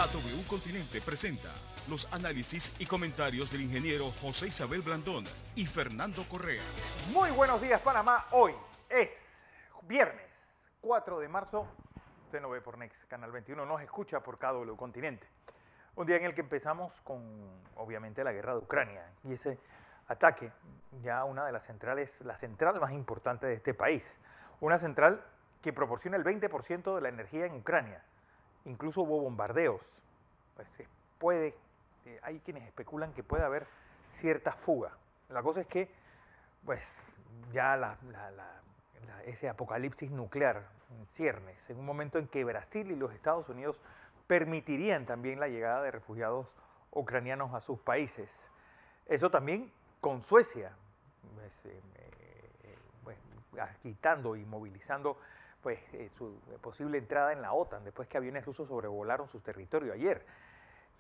KW Continente presenta los análisis y comentarios del ingeniero José Isabel Blandón y Fernando Correa. Muy buenos días, Panamá. Hoy es viernes 4 de marzo. Usted nos ve por Next, Canal 21, nos escucha por KW Continente. Un día en el que empezamos con, obviamente, la guerra de Ucrania y ese ataque, ya una de las centrales, la central más importante de este país. Una central que proporciona el 20% de la energía en Ucrania. Incluso hubo bombardeos. Pues se puede, hay quienes especulan que puede haber cierta fuga. La cosa es que, pues, ya ese apocalipsis nuclear en ciernes, en un momento en que Brasil y los Estados Unidos permitirían también la llegada de refugiados ucranianos a sus países. Eso también con Suecia, pues, quitando y movilizando su posible entrada en la OTAN, después que aviones rusos sobrevolaron su territorio ayer.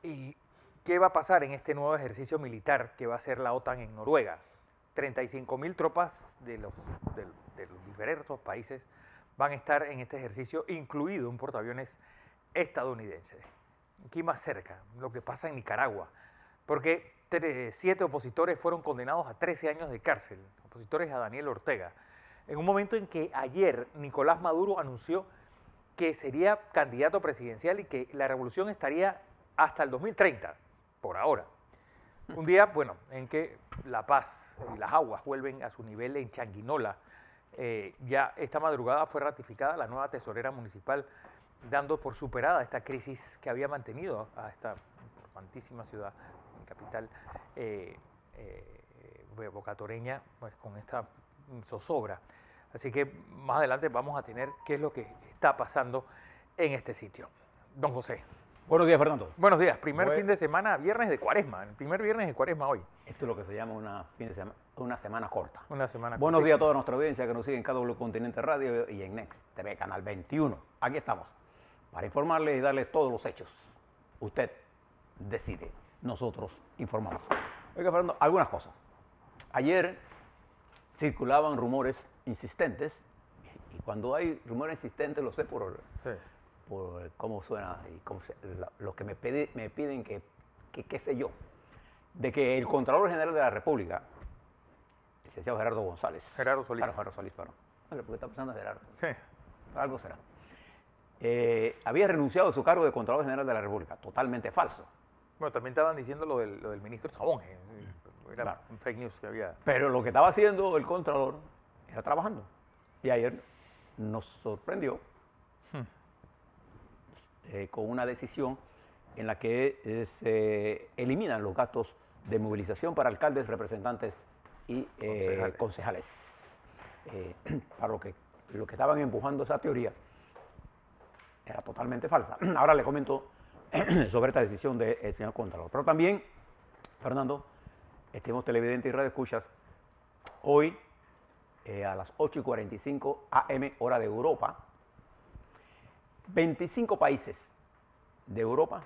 ¿Y qué va a pasar en este nuevo ejercicio militar que va a hacer la OTAN en Noruega? 35.000 tropas de los diversos países van a estar en este ejercicio, incluido un portaaviones estadounidense. Aquí más cerca, lo que pasa en Nicaragua, porque 7 opositores fueron condenados a 13 años de cárcel, opositores a Daniel Ortega, en un momento en que ayer Nicolás Maduro anunció que sería candidato presidencial y que la revolución estaría hasta el 2030, por ahora. Un día, bueno, en que la paz y las aguas vuelven a su nivel en Changuinola. Ya esta madrugada fue ratificada la nueva tesorera municipal, dando por superada esta crisis que había mantenido a esta importantísima ciudad, capital bocatoreña, pues con esta zozobra. Así que más adelante vamos a tener qué es lo que está pasando en este sitio. Don José. Buenos días, Fernando. Buenos días. Fin de semana, viernes de Cuaresma. El primer viernes de Cuaresma hoy. Esto es lo que se llama una semana corta. Una semana corta. Buenos días a toda nuestra audiencia que nos sigue en KW Continente Radio y en Next TV, Canal 21. Aquí estamos para informarles y darles todos los hechos. Usted decide. Nosotros informamos. Oiga, Fernando, algunas cosas. Ayer circulaban rumores insistentes, y cuando hay rumores insistentes lo sé por cómo suena y los que me piden que qué sé yo, de que el Contralor General de la República, el licenciado Gerardo González. Gerardo Solís. Gerardo Solís, perdón. Vale, porque está pensando en Gerardo. Sí. Algo será. Había renunciado a su cargo de Contralor General de la República. Totalmente falso. Bueno, también estaban diciendo lo del ministro Sabón. Era Claro. un fake news que había. Pero lo que estaba haciendo el Contralor era trabajando. Y ayer nos sorprendió con una decisión en la que se eliminan los gastos de movilización para alcaldes, representantes y concejales. Para lo que estaban empujando esa teoría era totalmente falsa. Ahora le comento sobre esta decisión del señor Contralor. Pero también, Fernando, estimados televidentes y radioescuchas, hoy a las 8:45 AM, hora de Europa, 25 países de Europa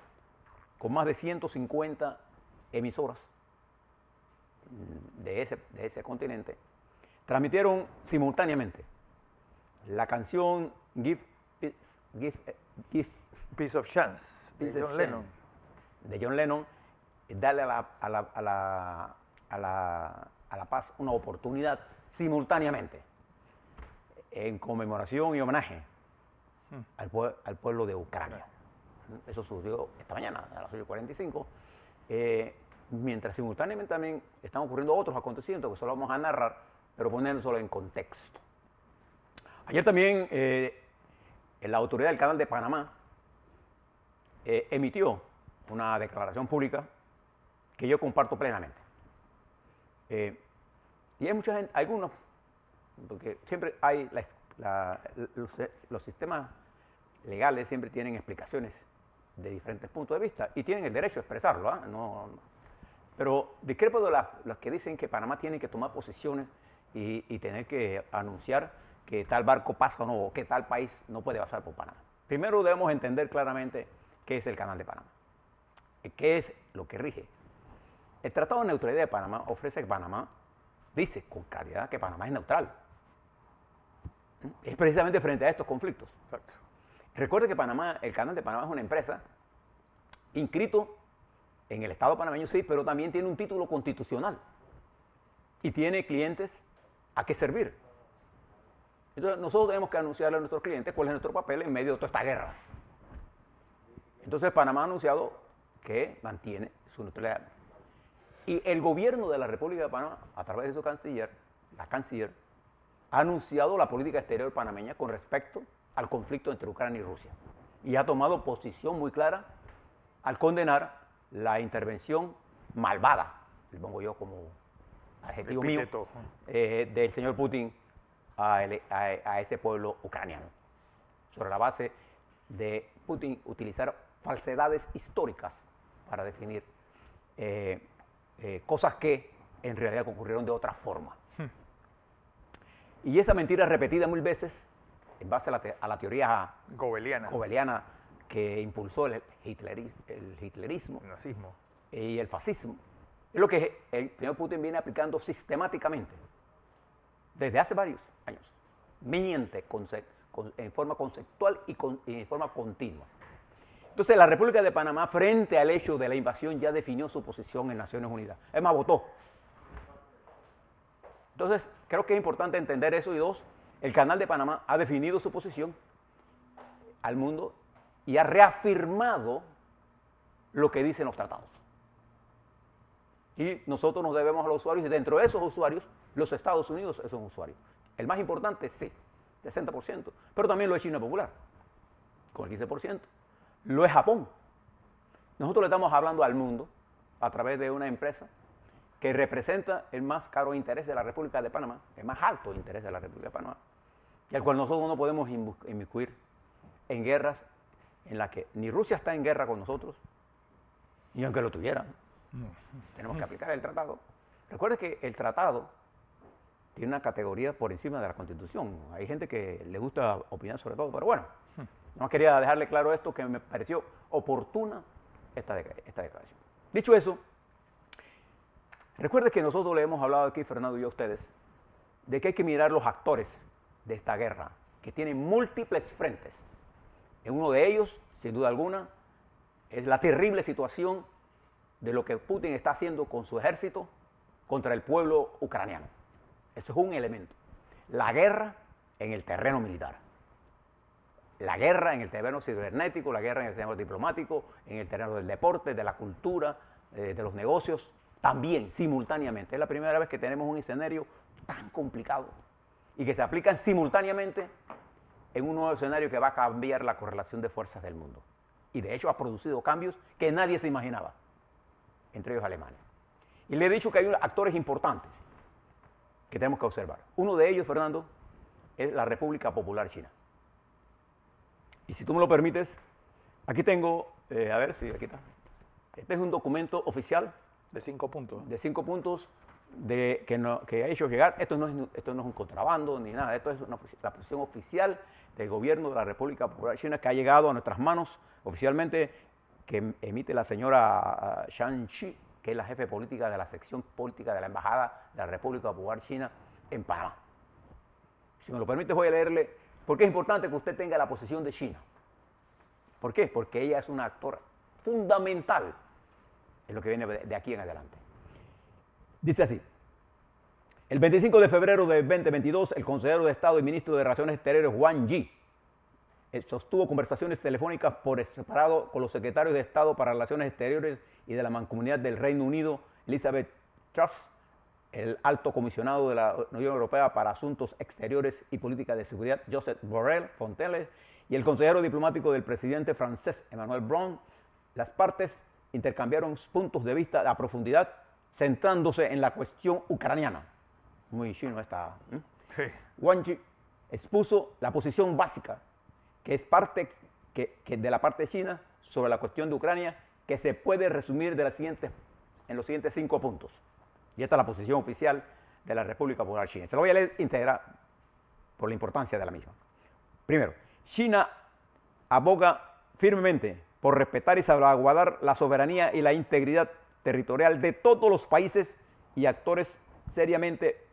con más de 150 emisoras de ese continente transmitieron simultáneamente la canción Give Piece of Chance de John Lennon. De John Lennon, darle a la paz una oportunidad simultáneamente en conmemoración y homenaje al pueblo de Ucrania. Eso sucedió esta mañana a las 8:45, mientras simultáneamente también están ocurriendo otros acontecimientos que solo vamos a narrar, pero poniéndolo en contexto. Ayer también la autoridad del Canal de Panamá emitió una declaración pública que yo comparto plenamente. Y hay mucha gente, algunos, porque siempre hay los sistemas legales siempre tienen explicaciones de diferentes puntos de vista y tienen el derecho a expresarlo, ¿eh? No, pero discrepo de los que dicen que Panamá tiene que tomar posiciones y tener que anunciar que tal barco pasa o no, o que tal país no puede pasar por Panamá. Primero debemos entender claramente qué es el Canal de Panamá, qué es lo que rige. El Tratado de Neutralidad de Panamá ofrece que Panamá, dice con claridad que Panamá es neutral. Es precisamente frente a estos conflictos. Exacto. Recuerde que Panamá, el Canal de Panamá es una empresa inscrito en el Estado panameño, sí, pero también tiene un título constitucional y tiene clientes a qué servir. Entonces, nosotros tenemos que anunciarle a nuestros clientes cuál es nuestro papel en medio de toda esta guerra. Entonces, Panamá ha anunciado que mantiene su neutralidad. Y el gobierno de la República de Panamá, a través de su canciller, la canciller, ha anunciado la política exterior panameña con respecto al conflicto entre Ucrania y Rusia. Y ha tomado posición muy clara al condenar la intervención malvada, le pongo yo como adjetivo mío, del señor Putin a ese pueblo ucraniano, sobre la base de Putin utilizar falsedades históricas para definir cosas que en realidad ocurrieron de otra forma. Y esa mentira repetida mil veces, en base a la teoría gobeliana que impulsó el hitlerismo, el nazismo y el fascismo, es lo que el señor Putin viene aplicando sistemáticamente desde hace varios años. Miente en forma conceptual y en forma continua. Entonces, la República de Panamá, frente al hecho de la invasión, ya definió su posición en Naciones Unidas. Es más, votó. Entonces, creo que es importante entender eso. Y dos, el Canal de Panamá ha definido su posición al mundo y ha reafirmado lo que dicen los tratados. Y nosotros nos debemos a los usuarios, y dentro de esos usuarios, los Estados Unidos es un usuario. El más importante, sí, 60%, pero también lo es China Popular, con el 15%. Lo es Japón. Nosotros le estamos hablando al mundo a través de una empresa que representa el más caro interés de la República de Panamá, el más alto interés de la República de Panamá, y al cual nosotros no podemos inmiscuir en guerras en las que ni Rusia está en guerra con nosotros, ni aunque lo tuviera. Tenemos que aplicar el tratado. Recuerde que el tratado tiene una categoría por encima de la Constitución. Hay gente que le gusta opinar sobre todo, pero bueno, no quería dejarle claro esto, que me pareció oportuna esta declaración. Dicho eso, recuerde que nosotros le hemos hablado aquí, Fernando y yo, a ustedes, de que hay que mirar los actores de esta guerra, que tienen múltiples frentes. En uno de ellos, sin duda alguna, es la terrible situación de lo que Putin está haciendo con su ejército contra el pueblo ucraniano. Eso es un elemento. La guerra en el terreno militar. La guerra en el terreno cibernético, la guerra en el terreno diplomático, en el terreno del deporte, de la cultura, de los negocios, también simultáneamente. Es la primera vez que tenemos un escenario tan complicado y que se aplican simultáneamente en un nuevo escenario que va a cambiar la correlación de fuerzas del mundo. Y de hecho ha producido cambios que nadie se imaginaba, entre ellos Alemania. Y le he dicho que hay actores importantes que tenemos que observar. Uno de ellos, Fernando, es la República Popular China. Y si tú me lo permites, aquí tengo, a ver si aquí está. Este es un documento oficial. De 5 puntos. De 5 puntos que ha hecho llegar. Esto no es un contrabando ni nada. Esto es la posición oficial del gobierno de la República Popular China que ha llegado a nuestras manos oficialmente, que emite la señora Shang Chi, que es la jefe política de la sección política de la Embajada de la República Popular China en Panamá. Si me lo permite, voy a leerle, porque es importante que usted tenga la posición de China. ¿Por qué? Porque ella es una actora fundamental en lo que viene de aquí en adelante. Dice así: el 25 de febrero de 2022, el consejero de Estado y ministro de Relaciones Exteriores, Wang Yi, sostuvo conversaciones telefónicas por separado con los secretarios de Estado para Relaciones Exteriores y de la Mancomunidad del Reino Unido, Elizabeth Truss, el alto comisionado de la Unión Europea para Asuntos Exteriores y Política de Seguridad, Josep Borrell Fontelles, y el consejero diplomático del presidente francés, Emmanuel Macron. Las partes intercambiaron puntos de vista a profundidad, centrándose en la cuestión ucraniana. Muy chino esta. Sí. Wang Yi expuso la posición básica, que es parte de la parte china sobre la cuestión de Ucrania, que se puede resumir en los siguientes 5 puntos. Y esta es la posición oficial de la República Popular China. Se lo voy a leer íntegra por la importancia de la misma. Primero, China aboga firmemente por respetar y salvaguardar la soberanía y la integridad territorial de todos los países y actores seriamente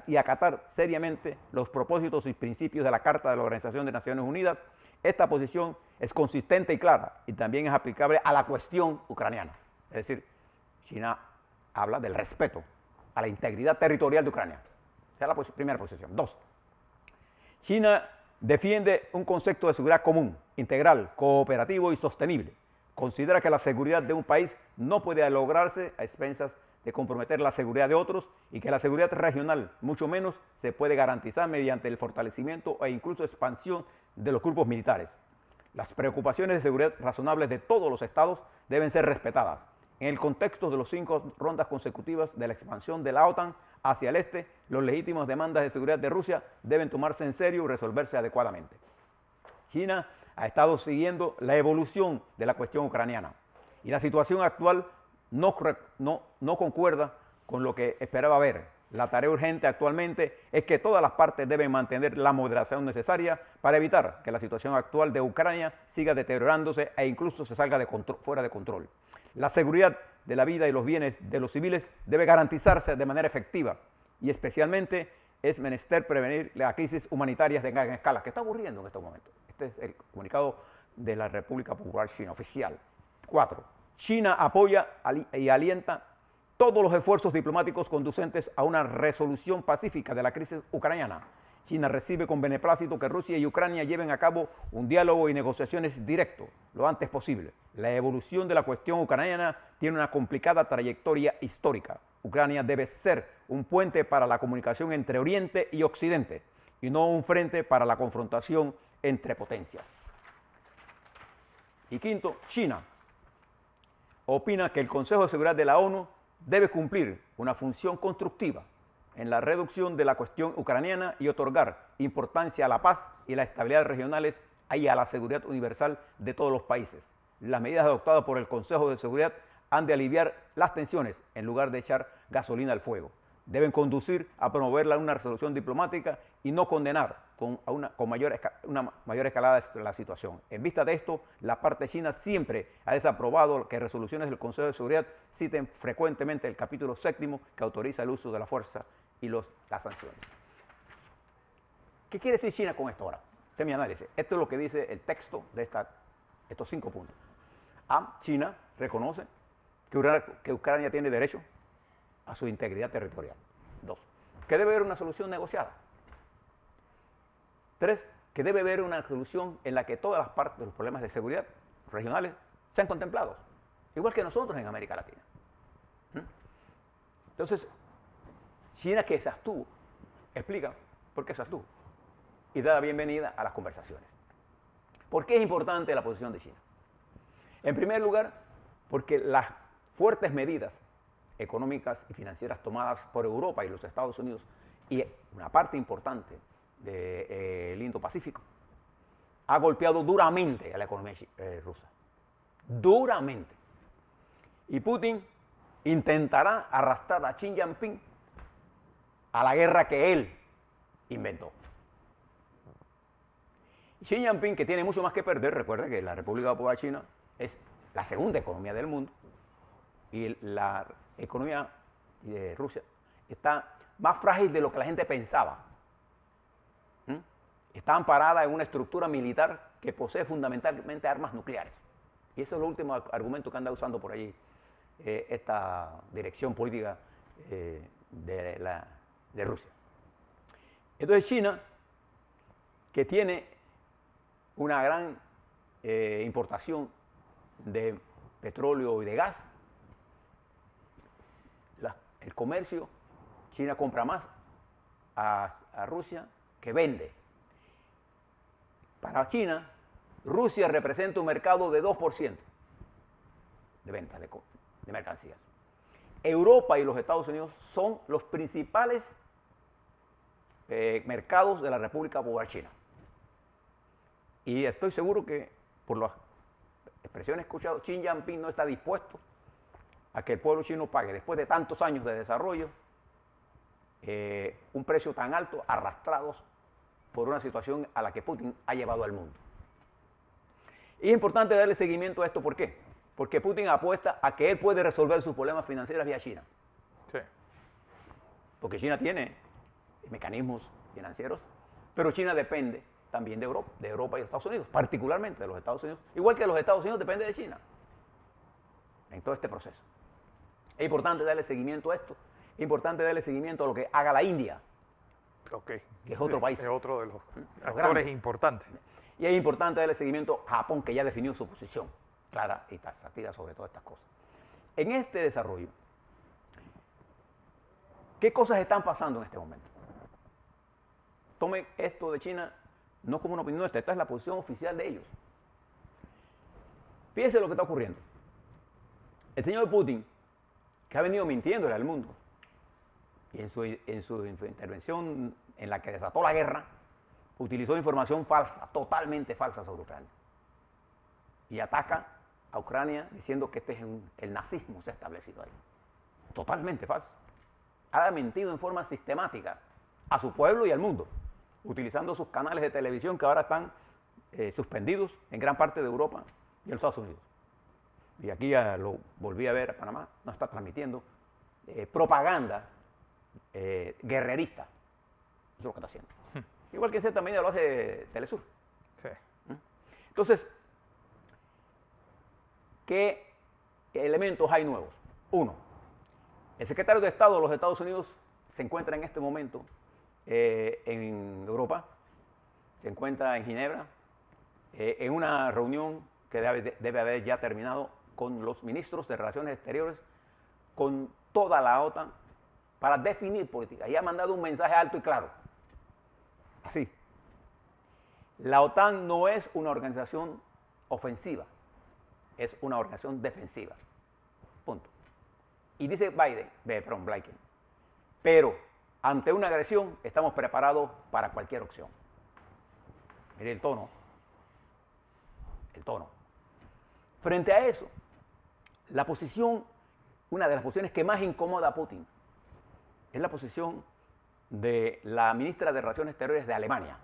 y acatar seriamente los propósitos y principios de la Carta de la Organización de Naciones Unidas esta posición es consistente y clara y también es aplicable a la cuestión ucraniana. Es decir, China habla del respeto a la integridad territorial de Ucrania. Esa es la primera posición. 2. China defiende un concepto de seguridad común, integral, cooperativo y sostenible. Considera que la seguridad de un país no puede lograrse a expensas de comprometer la seguridad de otros y que la seguridad regional, mucho menos, se puede garantizar mediante el fortalecimiento e incluso expansión de los grupos militares. Las preocupaciones de seguridad razonables de todos los estados deben ser respetadas. En el contexto de las 5 rondas consecutivas de la expansión de la OTAN hacia el este, las legítimas demandas de seguridad de Rusia deben tomarse en serio y resolverse adecuadamente. China ha estado siguiendo la evolución de la cuestión ucraniana y la situación actual no concuerda con lo que esperaba ver. La tarea urgente actualmente es que todas las partes deben mantener la moderación necesaria para evitar que la situación actual de Ucrania siga deteriorándose e incluso se salga fuera de control. La seguridad de la vida y los bienes de los civiles debe garantizarse de manera efectiva y especialmente es menester prevenir las crisis humanitarias de gran escala que está ocurriendo en estos momentos. Este es el comunicado de la República Popular China oficial. 4. China apoya y alienta todos los esfuerzos diplomáticos conducentes a una resolución pacífica de la crisis ucraniana. China recibe con beneplácito que Rusia y Ucrania lleven a cabo un diálogo y negociaciones directos lo antes posible. La evolución de la cuestión ucraniana tiene una complicada trayectoria histórica. Ucrania debe ser un puente para la comunicación entre Oriente y Occidente y no un frente para la confrontación entre potencias. Y 5, China opina que el Consejo de Seguridad de la ONU debe cumplir una función constructiva en la reducción de la cuestión ucraniana y otorgar importancia a la paz y la estabilidad regionales y a la seguridad universal de todos los países. Las medidas adoptadas por el Consejo de Seguridad han de aliviar las tensiones en lugar de echar gasolina al fuego. Deben conducir a promover una resolución diplomática y no condenar una mayor escalada de la situación. En vista de esto, la parte china siempre ha desaprobado que resoluciones del Consejo de Seguridad citen frecuentemente el capítulo 7 que autoriza el uso de la fuerza y las sanciones. ¿Qué quiere decir China con esto ahora? Este es mi análisis. Esto es lo que dice el texto de estos 5 puntos. A. China reconoce que Ucrania tiene derecho a su integridad territorial. 2. Que debe haber una solución negociada. 3. Que debe haber una solución en la que todas las partes de los problemas de seguridad regionales sean contemplados, igual que nosotros en América Latina. Entonces, China que se abstuvo, explica por qué se abstuvo y da la bienvenida a las conversaciones. ¿Por qué es importante la posición de China? En primer lugar, porque las fuertes medidas económicas y financieras tomadas por Europa y los Estados Unidos y una parte importante del Indo-Pacífico ha golpeado duramente a la economía rusa. Duramente. Y Putin intentará arrastrar a Xi Jinping a la guerra que él inventó. Xi Jinping, que tiene mucho más que perder, recuerden que la República Popular China es la segunda economía del mundo y la economía de Rusia está más frágil de lo que la gente pensaba. Está amparada en una estructura militar que posee fundamentalmente armas nucleares. Y eso es el último argumento que anda usando por allí esta dirección política de Rusia. Entonces China, que tiene una gran importación de petróleo y de gas, el comercio, China compra más a Rusia que vende. Para China, Rusia representa un mercado de 2% de ventas de mercancías. Europa y los Estados Unidos son los principales mercados de la República Popular China. Y estoy seguro que, por las expresiones escuchadas, Xi Jinping no está dispuesto a que el pueblo chino pague, después de tantos años de desarrollo, un precio tan alto, arrastrados por una situación a la que Putin ha llevado al mundo. Y es importante darle seguimiento a esto, ¿por qué? Porque Putin apuesta a que él puede resolver sus problemas financieros vía China. Sí. Porque China tiene mecanismos financieros, pero China depende también de Europa y de Estados Unidos, particularmente de los Estados Unidos, igual que los Estados Unidos depende de China en todo este proceso. Es importante darle seguimiento a esto, es importante darle seguimiento a lo que haga la India, Okay. que es otro país. Es otro de los actores grandes. importantes. Y es importante darle seguimiento a Japón, que ya definió su posición clara y taxativa sobre todas estas cosas. En este desarrollo, ¿qué cosas están pasando en este momento? Tome esto de China no como una opinión nuestra, esta es la posición oficial de ellos. Fíjense lo que está ocurriendo. El señor Putin, que ha venido mintiéndole al mundo, y en su intervención en la que desató la guerra, utilizó información falsa, totalmente falsa sobre Ucrania. Y ataca a Ucrania diciendo que el nazismo se ha establecido ahí. Totalmente falso. Ha mentido en forma sistemática a su pueblo y al mundo, utilizando sus canales de televisión que ahora están suspendidos en gran parte de Europa y en Estados Unidos. Y aquí ya lo volví a ver a Panamá, no está transmitiendo propaganda guerrerista. Eso es lo que está haciendo. Igual que en cierta medida lo hace Telesur. Sí. Entonces, ¿qué elementos hay nuevos? Uno, el secretario de Estado de los Estados Unidos se encuentra en este momento en Europa, se encuentra en Ginebra, en una reunión que debe haber ya terminado con los ministros de Relaciones Exteriores, con toda la OTAN, para definir política. Y ha mandado un mensaje alto y claro. Así. La OTAN no es una organización ofensiva, es una organización defensiva. Punto. Y dice Blinken, pero ante una agresión estamos preparados para cualquier opción. Mire el tono. El tono. Frente a eso, una de las posiciones que más incomoda a Putin es la posición de la ministra de Relaciones Exteriores de Alemania,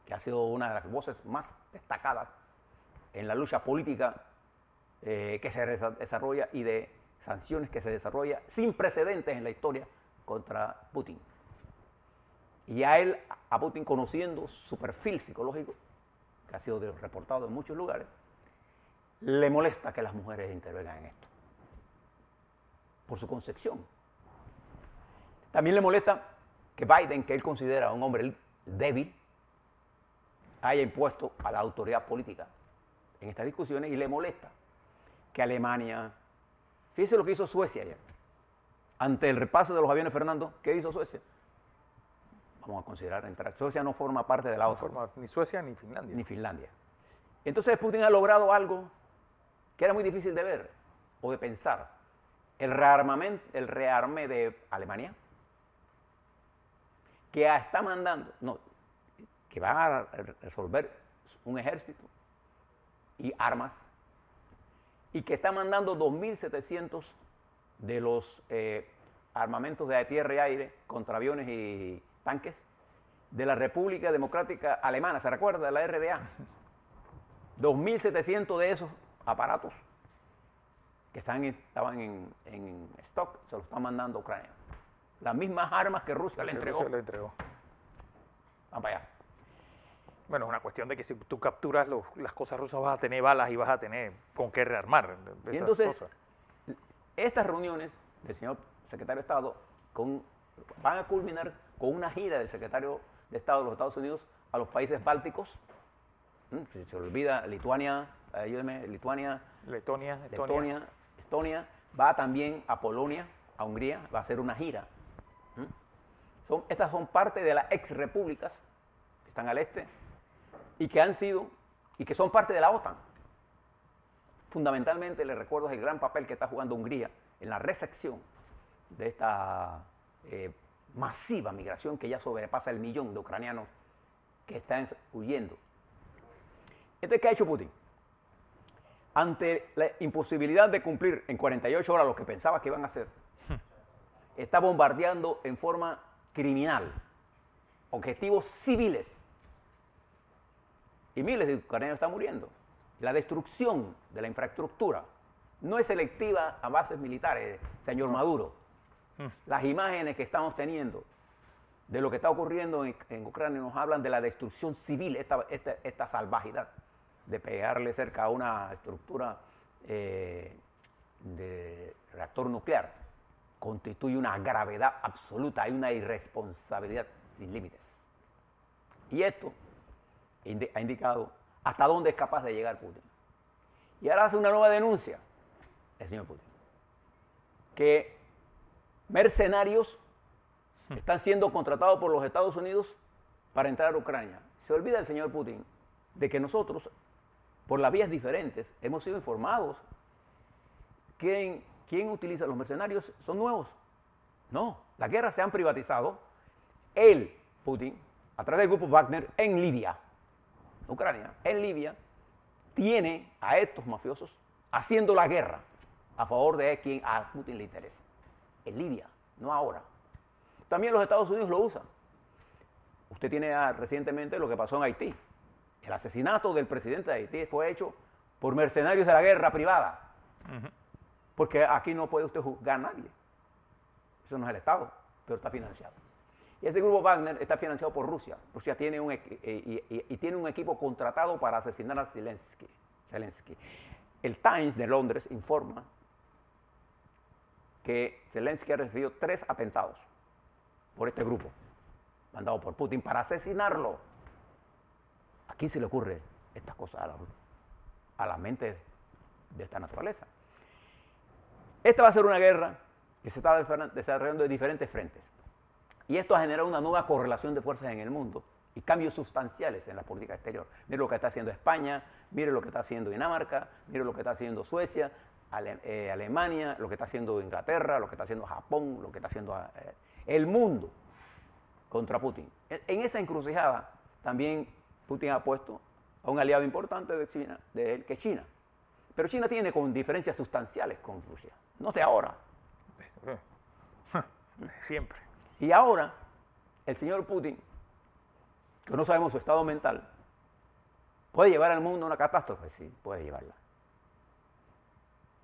que ha sido una de las voces más destacadas en la lucha política que se desarrolla y de sanciones que se desarrolla sin precedentes en la historia contra Putin. Y a Putin, conociendo su perfil psicológico, que ha sido reportado en muchos lugares, le molesta que las mujeres intervengan en esto, por su concepción. También le molesta que Biden, que él considera un hombre débil, haya impuesto a la autoridad política en estas discusiones, y le molesta que Alemania... Fíjese lo que hizo Suecia ayer. Ante el repaso de los aviones, Fernando, ¿qué hizo Suecia? Vamos a considerar entrar. Suecia no forma parte de la OTAN. No forma ni Suecia ni Finlandia. Ni Finlandia. Entonces Putin ha logrado algo que era muy difícil de ver o de pensar. El rearme de Alemania, que está mandando, que va a resolver un ejército y armas, y que está mandando 2.700 de los armamentos de tierra y aire contra aviones y tanques de la República Democrática Alemana, ¿se recuerda? De la RDA. 2.700 de esos aparatos que estaban en stock, se los están mandando a Ucrania. Las mismas armas que Rusia le entregó. Rusia le entregó. Vamos para allá. Bueno, es una cuestión de que si tú capturas las cosas rusas vas a tener balas y vas a tener con qué rearmar. Y entonces, estas reuniones del señor secretario de Estado van a culminar con una gira del secretario de Estado de los Estados Unidos a los países bálticos. Si se olvida, Lituania, Estonia, va también a Polonia, a Hungría, va a hacer una gira. Estas son parte de las ex repúblicas que están al este y que son parte de la OTAN. Fundamentalmente, les recuerdo el gran papel que está jugando Hungría en la recepción de esta masiva migración que ya sobrepasa el 1.000.000 de ucranianos que están huyendo. Entonces, ¿qué ha hecho Putin? Ante la imposibilidad de cumplir en 48 horas lo que pensaba que iban a hacer, está bombardeando en forma criminal objetivos civiles. Y miles de ucranianos están muriendo. La destrucción de la infraestructura no es selectiva a bases militares, señor Maduro. Las imágenes que estamos teniendo de lo que está ocurriendo en Ucrania, nos hablan de la destrucción civil, esta salvajidad de pegarle cerca a una estructura de reactor nuclear, constituye una gravedad absoluta, hay una irresponsabilidad sin límites. Y esto ha indicado hasta dónde es capaz de llegar Putin. Y ahora hace una nueva denuncia el señor Putin, que mercenarios están siendo contratados por los Estados Unidos para entrar a Ucrania. Se olvida el señor Putin de que nosotros, por las vías diferentes, hemos sido informados. ¿Quién utiliza los mercenarios? ¿Son nuevos? No, las guerras se han privatizado. Él, Putin, a través del grupo Wagner, en Libia, Ucrania, en Libia, tiene a estos mafiosos haciendo la guerra a favor de quien a Putin le interesa. En Libia, no ahora. También los Estados Unidos lo usan. Usted tiene recientemente lo que pasó en Haití. El asesinato del presidente de Haití fue hecho por mercenarios de la guerra privada. Porque aquí no puede usted juzgar a nadie. Eso no es el Estado, pero está financiado. Y ese grupo Wagner está financiado por Rusia. Rusia tiene tiene un equipo contratado para asesinar a Zelensky. El Times de Londres informa que Zelensky ha recibido 3 atentados por este grupo, mandado por Putin para asesinarlo. ¿A quién se le ocurre estas cosas a la mente de esta naturaleza? Esta va a ser una guerra que se está desarrollando de diferentes frentes. Y esto ha generado una nueva correlación de fuerzas en el mundo y cambios sustanciales en la política exterior. Mire lo que está haciendo España, mire lo que está haciendo Dinamarca, mire lo que está haciendo Suecia, Alemania, lo que está haciendo Inglaterra, lo que está haciendo Japón, lo que está haciendo el mundo contra Putin. En esa encrucijada también Putin ha puesto a un aliado importante de China, que es China. Pero China tiene diferencias sustanciales con Rusia, no de ahora. Siempre. Y ahora, el señor Putin, que no sabemos su estado mental, puede llevar al mundo a una catástrofe, sí, puede llevarla.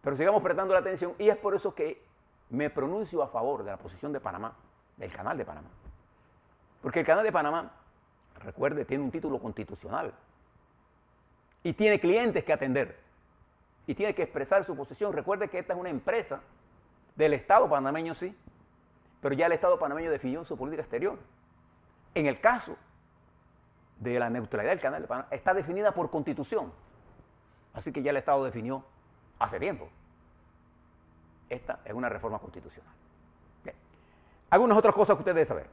Pero sigamos prestando la atención y es por eso que me pronuncio a favor de la posición de Panamá, del Canal de Panamá. Porque el Canal de Panamá, recuerde, tiene un título constitucional y tiene clientes que atender y tiene que expresar su posición. Recuerde que esta es una empresa del Estado panameño, sí, pero ya el Estado panameño definió su política exterior. En el caso de la neutralidad del Canal de Panamá, está definida por Constitución. Así que ya el Estado definió hace tiempo. Esta es una reforma constitucional. Bien. Algunas otras cosas que usted debe saber.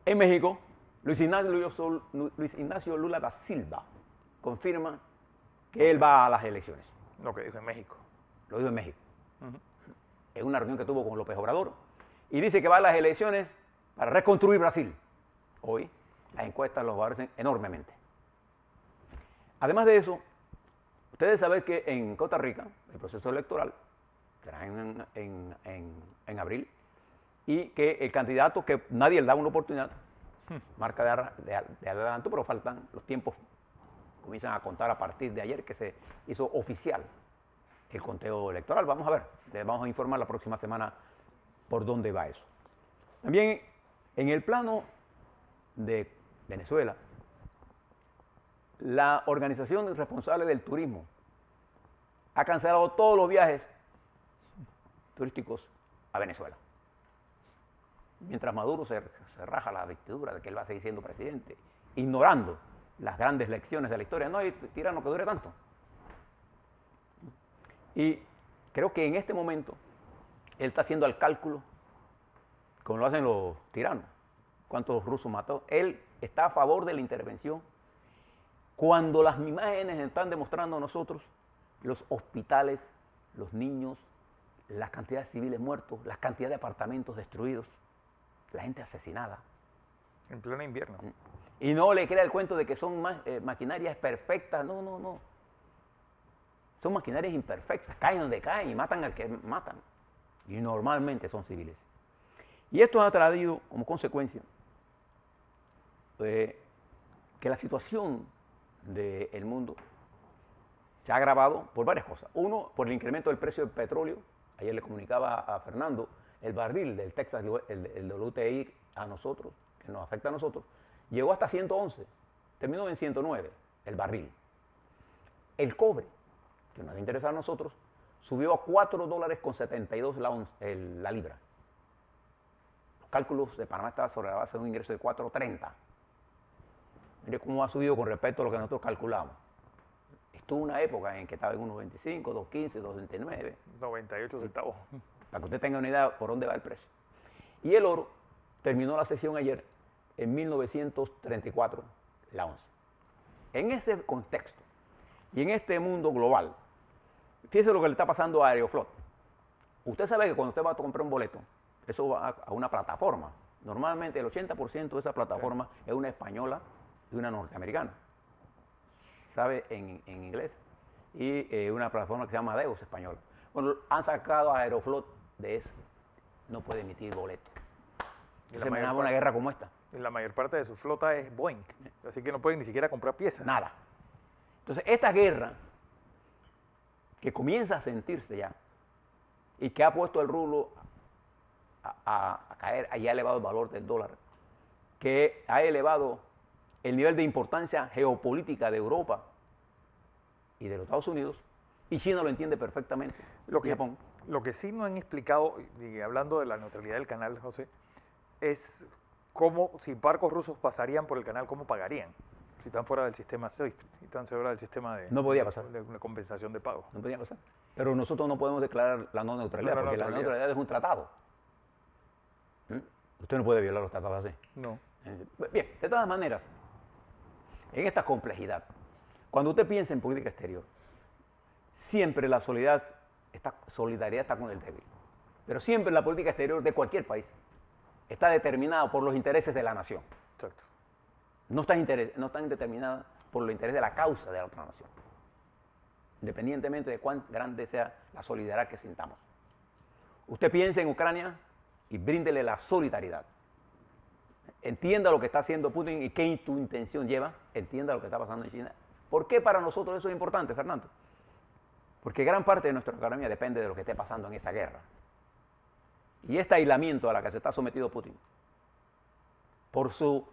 En México, Luis Ignacio Lula da Silva confirma que él va a las elecciones. Lo que dijo en México. Lo dijo en México. En una reunión que tuvo con López Obrador. Y dice que va a las elecciones para reconstruir Brasil. Hoy las encuestas los favorecen enormemente. Además de eso, ustedes saben que en Costa Rica el proceso electoral será en abril y que el candidato, que nadie le da una oportunidad, marca de adelanto, pero faltan los tiempos, comienzan a contar a partir de ayer que se hizo oficial el conteo electoral. Vamos a ver, les vamos a informar la próxima semana por dónde va eso. También en el plano de Venezuela, la organización responsable del turismo ha cancelado todos los viajes turísticos a Venezuela. Mientras Maduro se raja la vestidura de que él va a seguir siendo presidente, ignorando las grandes lecciones de la historia. No hay tirano que dure tanto. Y creo que en este momento él está haciendo el cálculo, como lo hacen los tiranos, cuántos rusos mató. Él está a favor de la intervención cuando las imágenes están demostrando a nosotros los hospitales, los niños, la cantidad de civiles muertos, la cantidad de apartamentos destruidos, la gente asesinada. En pleno invierno. Y no le crea el cuento de que son maquinarias perfectas. No, no, no. Son maquinarias imperfectas. Caen donde caen y matan al que matan. Y normalmente son civiles. Y esto ha traído como consecuencia que la situación del mundo se ha agravado por varias cosas. Uno, por el incremento del precio del petróleo. Ayer le comunicaba a Fernando, el barril del Texas, el WTI a nosotros, que nos afecta a nosotros, llegó hasta 111, terminó en 109 el barril. El cobre, que nos interesa a nosotros, subió a $4.72 la libra. Los cálculos de Panamá estaban sobre la base de un ingreso de 4.30. Mire cómo ha subido con respecto a lo que nosotros calculamos. Estuvo una época en que estaba en 1.25, 2.15, 2.29. 98 centavos. Para que usted tenga una idea por dónde va el precio. Y el oro terminó la sesión ayer en 1934 la onza. En ese contexto y en este mundo global, fíjese lo que le está pasando a Aeroflot. Usted sabe que cuando usted va a comprar un boleto, eso va a una plataforma. Normalmente el 80% de esa plataforma es una española y una norteamericana. ¿Sabe? En inglés. Y una plataforma que se llama Amadeus española. Bueno, han sacado a Aeroflot de eso. No puede emitir boleto. Se me da una guerra como esta. La mayor parte de su flota es Boeing, así que no pueden ni siquiera comprar piezas. Nada. Entonces, esta guerra que comienza a sentirse ya y que ha puesto el rublo a caer, y ha elevado el valor del dólar, que ha elevado el nivel de importancia geopolítica de Europa y de los Estados Unidos, y China lo entiende perfectamente. Lo que sí no han explicado, y hablando de la neutralidad del canal, José, es cómo, si barcos rusos pasarían por el canal, ¿cómo pagarían? Si están fuera del sistema SWIFT, si están fuera del sistema de, no podía pasar. de una compensación de pago. No podía pasar. Pero nosotros no podemos declarar la no neutralidad, porque la neutralidad es un tratado. Usted no puede violar los tratados así. No. Bien, de todas maneras, en esta complejidad, cuando usted piensa en política exterior, siempre la solidaridad está con el débil. Pero siempre la política exterior de cualquier país está determinada por los intereses de la nación. Exacto. No están determinadas por los intereses de la causa de la otra nación, independientemente de cuán grande sea la solidaridad que sintamos. Usted piensa en Ucrania y bríndele la solidaridad. Entienda lo que está haciendo Putin y qué tu intención lleva. Entienda lo que está pasando en China. ¿Por qué para nosotros eso es importante, Fernando? Porque gran parte de nuestra economía depende de lo que esté pasando en esa guerra. Y este aislamiento a la que se está sometido Putin, por su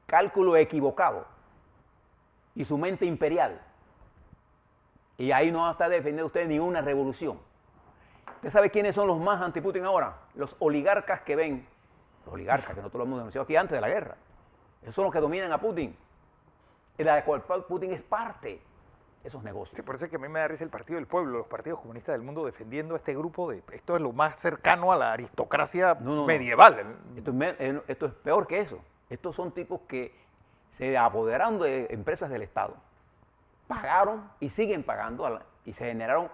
cálculo equivocado y su mente imperial, y ahí no va a estar defendiendo usted ni una revolución. ¿Usted sabe quiénes son los más anti-Putin ahora? Los oligarcas que ven, los oligarcas que nosotros lo hemos denunciado aquí antes de la guerra. Esos son los que dominan a Putin, y la de cual Putin es parte. Esos negocios. Sí, por eso es que a mí me da risa el Partido del Pueblo, los partidos comunistas del mundo defendiendo a este grupo de... Esto es lo más cercano a la aristocracia medieval. Esto es peor que eso. Estos son tipos que se apoderaron de empresas del Estado, pagaron y siguen pagando y se generaron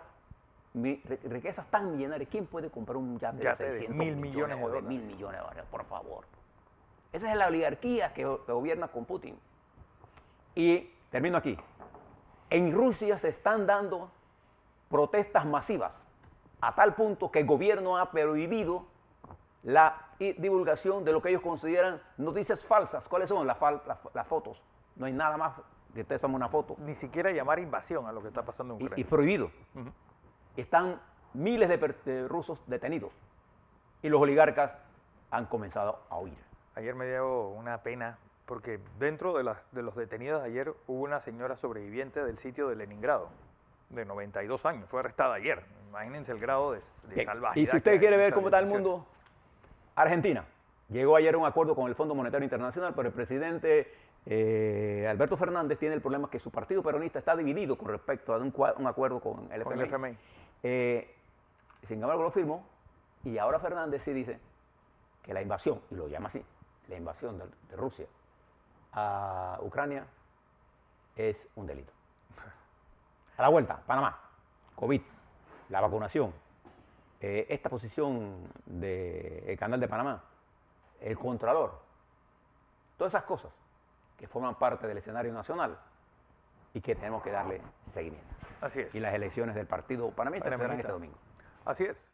riquezas tan millonarias. ¿Quién puede comprar un yate de 600 millones o de 1.000 millones de dólares? Por favor. Esa es la oligarquía que gobierna con Putin. Y termino aquí. En Rusia se están dando protestas masivas, a tal punto que el gobierno ha prohibido la divulgación de lo que ellos consideran noticias falsas. ¿Cuáles son? Las fotos. No hay nada más que ustedes tomen una foto. Ni siquiera llamar invasión a lo que está pasando en Ucrania. Y prohibido. Están miles de rusos detenidos y los oligarcas han comenzado a huir. Ayer me dio una pena porque dentro de los detenidos ayer hubo una señora sobreviviente del sitio de Leningrado, de 92 años, fue arrestada ayer. Imagínense el grado de salvajidad. Y si usted quiere ver cómo está el mundo, Argentina llegó ayer a un acuerdo con el Fondo Monetario Internacional, pero el presidente Alberto Fernández tiene el problema que su partido peronista está dividido con respecto a un acuerdo con el FMI. Sin embargo lo firmó y ahora Fernández sí dice que la invasión, y lo llama así, la invasión de Rusia a Ucrania es un delito. A la vuelta, Panamá, COVID, la vacunación, esta posición del Canal de Panamá, el Contralor, todas esas cosas que forman parte del escenario nacional y que tenemos que darle seguimiento. Así es. Y las elecciones del partido panameñista serán este domingo. Así es.